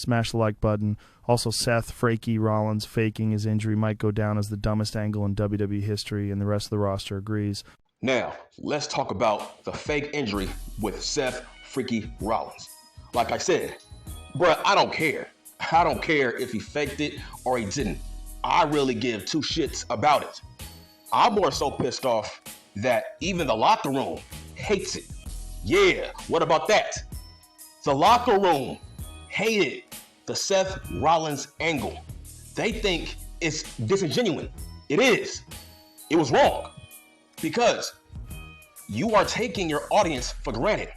smash the like button. Also, Seth "Freaky" Rollins faking his injury might go down as the dumbest angle in WWE history, and the rest of the roster agrees. Now, let's talk about the fake injury with Seth "Freaky" Rollins. Like I said, bruh, I don't care. I don't care if he faked it or he didn't. I really give two shits about it. I'm more so pissed off that even the locker room hates it. Yeah, what about that? The locker room hated the Seth Rollins angle. They think it's disingenuous. It is. It was wrong. Because you are taking your audience for granted.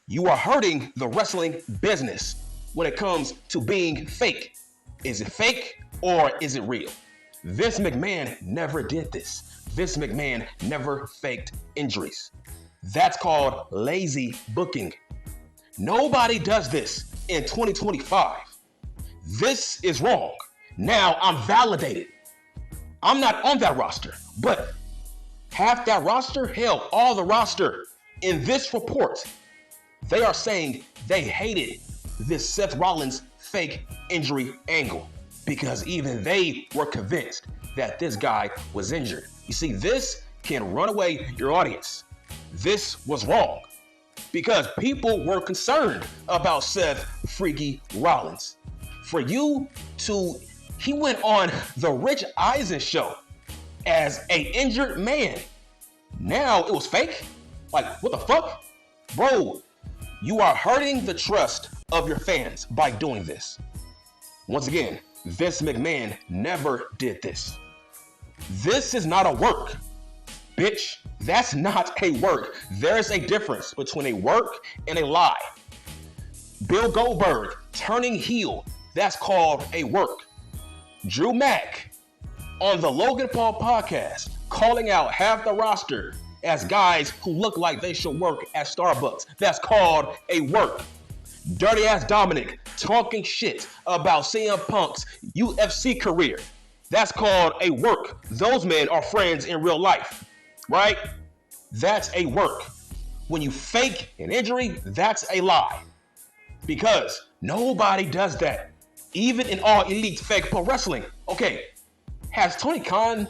You are hurting the wrestling business when it comes to being fake. Is it fake or is it real? Vince McMahon never did this. Vince McMahon never faked injuries. That's called lazy booking. Nobody does this in 2025. This is wrong. Now I'm validated. I'm not on that roster, but half that roster, hell, all the roster in this report, they are saying they hated this Seth Rollins fake injury angle because even they were convinced that this guy was injured. You see, this can run away your audience. This was wrong because people were concerned about Seth "Freaky" Rollins. For you to, he went on the Rich Eisen show as a injured man. Now it was fake? Like, what the fuck? Bro, you are hurting the trust of your fans by doing this. Once again, Vince McMahon never did this. This is not a work, bitch. That's not a work. There's a difference between a work and a lie. Bill Goldberg turning heel, that's called a work. Drew Mack on the Logan Paul podcast calling out half the roster as guys who look like they should work at Starbucks. That's called a work. Dirty ass Dominic talking shit about CM Punk's UFC career. That's called a work. Those men are friends in real life, right? That's a work. When you fake an injury, that's a lie. Because nobody does that. Even in All Elite fake pro wrestling. Okay, has Tony Khan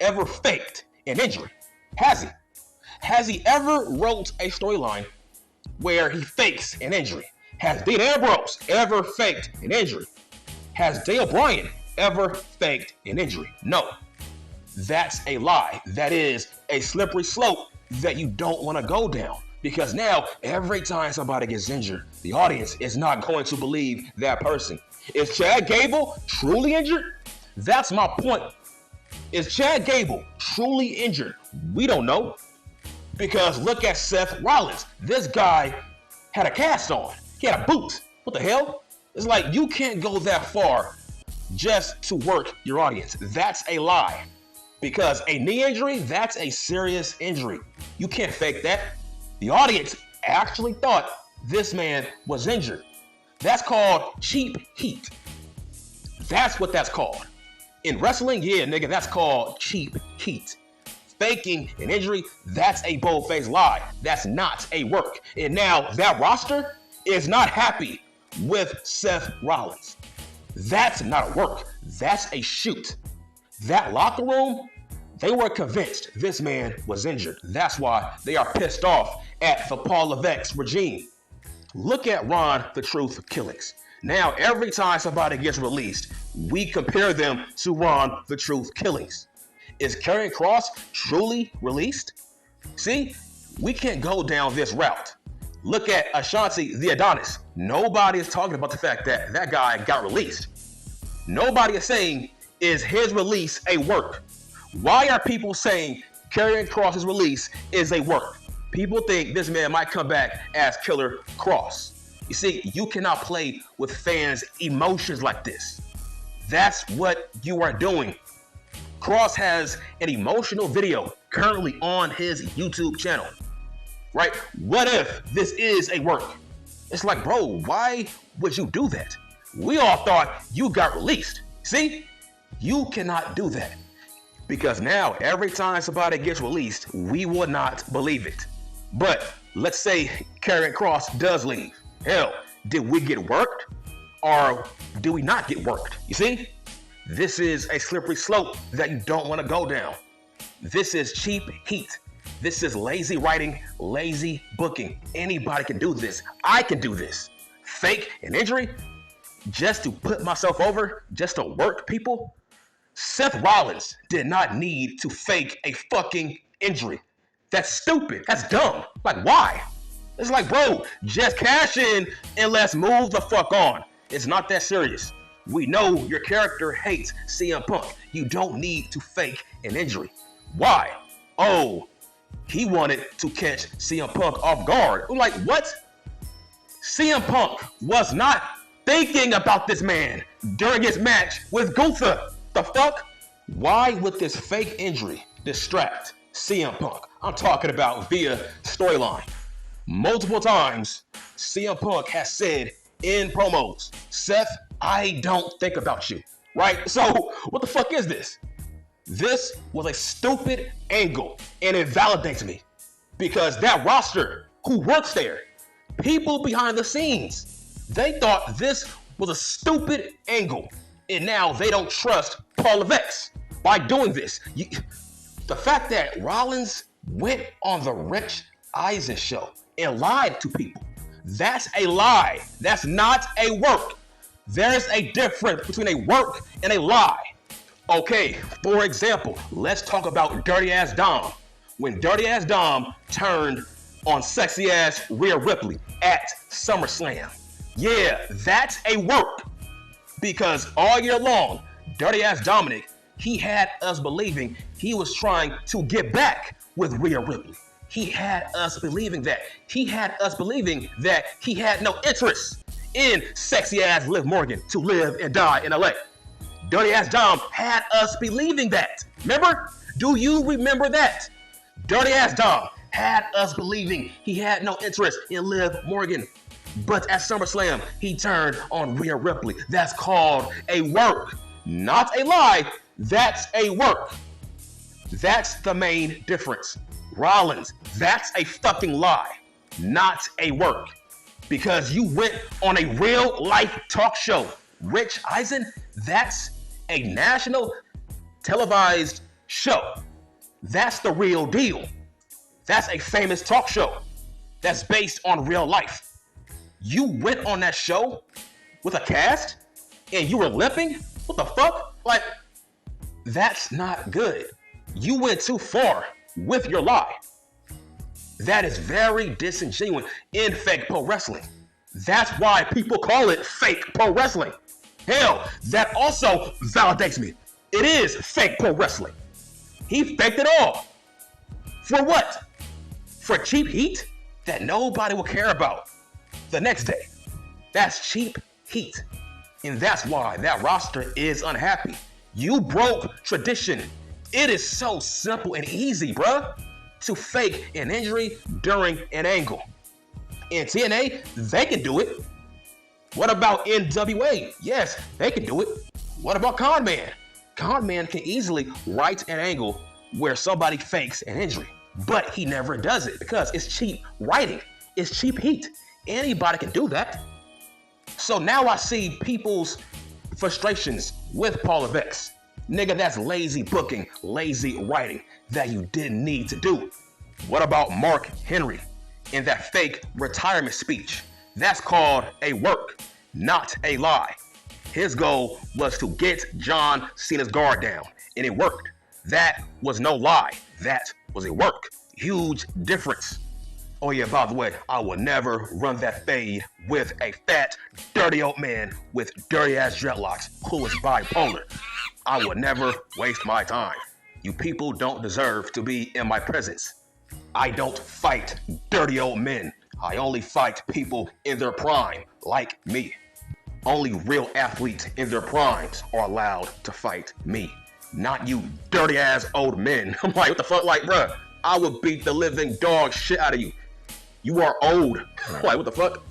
ever faked an injury? Has he? Has he ever wrote a storyline where he fakes an injury? Has Dean Ambrose ever faked an injury? Has Daniel Bryan ever faked an injury? No. That's a lie. That is a slippery slope that you don't want to go down. Because now, every time somebody gets injured, the audience is not going to believe that person. Is Chad Gable truly injured? That's my point. Is Chad Gable truly injured? We don't know. Because look at Seth Rollins. This guy had a cast on. He had a boot. What the hell? It's like you can't go that far just to work your audience. That's a lie. Because a knee injury, that's a serious injury. You can't fake that. The audience actually thought this man was injured. That's called cheap heat. That's what that's called. In wrestling, yeah, nigga, that's called cheap heat. Faking an injury, that's a bold-faced lie. That's not a work. And now that roster is not happy with Seth Rollins. That's not a work. That's a shoot. That locker room, they were convinced this man was injured. That's why they are pissed off at the Paul Levesque regime. Look at Ron the Truth Killings. Now, every time somebody gets released, we compare them to Ron the Truth Killings. Is Karrion Kross truly released? See, we can't go down this route. Look at Ashanti the Adonis. Nobody is talking about the fact that that guy got released. Nobody is saying, is his release a work? Why are people saying Karrion Kross's release is a work? People think this man might come back as Killer Kross. You see, you cannot play with fans' emotions like this. That's what you are doing. Kross has an emotional video currently on his YouTube channel, right? What if this is a work? It's like, bro, why would you do that? We all thought you got released. See, you cannot do that. Because now, every time somebody gets released, we will not believe it. But let's say Karrion Kross does leave. Hell, did we get worked? or do we not get worked? You see? This is a slippery slope that you don't want to go down. This is cheap heat. This is lazy writing, lazy booking. Anybody can do this. I can do this. Fake an injury just to put myself over, just to work people. Seth Rollins did not need to fake a fucking injury. That's stupid. That's dumb. Like, why? It's like, bro, just cash in and let's move the fuck on. It's not that serious. We know your character hates CM Punk. You don't need to fake an injury. Why? Oh, he wanted to catch CM Punk off guard. I'm like, what? CM Punk was not thinking about this man during his match with Gunther. The fuck? Why would this fake injury distract CM Punk? I'm talking about via storyline. Multiple times, CM Punk has said in promos, Seth, I don't think about you, right? So what the fuck is this? This was a stupid angle, and it validates me because that roster who works there, people behind the scenes, they thought this was a stupid angle, and now they don't trust Paul Levesque by doing this. The fact that Rollins went on the Rich Eisen show and lied to people, that's a lie. That's not a work. There's a difference between a work and a lie. Okay, for example, let's talk about Dirty Ass Dom. When Dirty Ass Dom turned on sexy ass Rhea Ripley at SummerSlam. Yeah, that's a work. Because all year long, Dirty Ass Dominic, he had us believing he was trying to get back with Rhea Ripley. He had us believing that. He had us believing that he had no interest in sexy ass Liv Morgan to live and die in LA. Dirty Ass Dom had us believing that. Remember? Do you remember that? Dirty Ass Dom had us believing he had no interest in Liv Morgan. But at SummerSlam, he turned on Rhea Ripley. That's called a work, not a lie. That's a work. That's the main difference. Rollins, that's a fucking lie, not a work. Because you went on a real life talk show. Rich Eisen, that's a national televised show. That's the real deal. That's a famous talk show that's based on real life. You went on that show with a cast and you were limping? What the fuck? Like, that's not good. You went too far with your lie. That is very disingenuous in fake pro wrestling. That's why people call it fake pro wrestling. Hell, that also validates me. It is fake pro wrestling. He faked it all. For what? For cheap heat that nobody will care about the next day. That's cheap heat. And that's why that roster is unhappy. You broke tradition. It is so simple and easy, bruh, to fake an injury during an angle. In TNA, they can do it. What about NWA? Yes, they can do it. What about Con Man? Con Man can easily write an angle where somebody fakes an injury, but he never does it because it's cheap writing. It's cheap heat. Anybody can do that. So now I see people's frustrations with Paul Levesque. Nigga, that's lazy booking, lazy writing that you didn't need to do. What about Mark Henry in that fake retirement speech? That's called a work, not a lie. His goal was to get John Cena's guard down, and it worked. That was no lie. That was a work. Huge difference. Oh yeah, by the way, I will never run that fade with a fat, dirty old man with dirty ass dreadlocks who is bipolar. I will never waste my time. You people don't deserve to be in my presence. I don't fight dirty old men. I only fight people in their prime, like me. Only real athletes in their primes are allowed to fight me. Not you dirty ass old men. I'm like, what the fuck? Like, bruh, I would beat the living dog shit out of you. You are old. Like, what the fuck?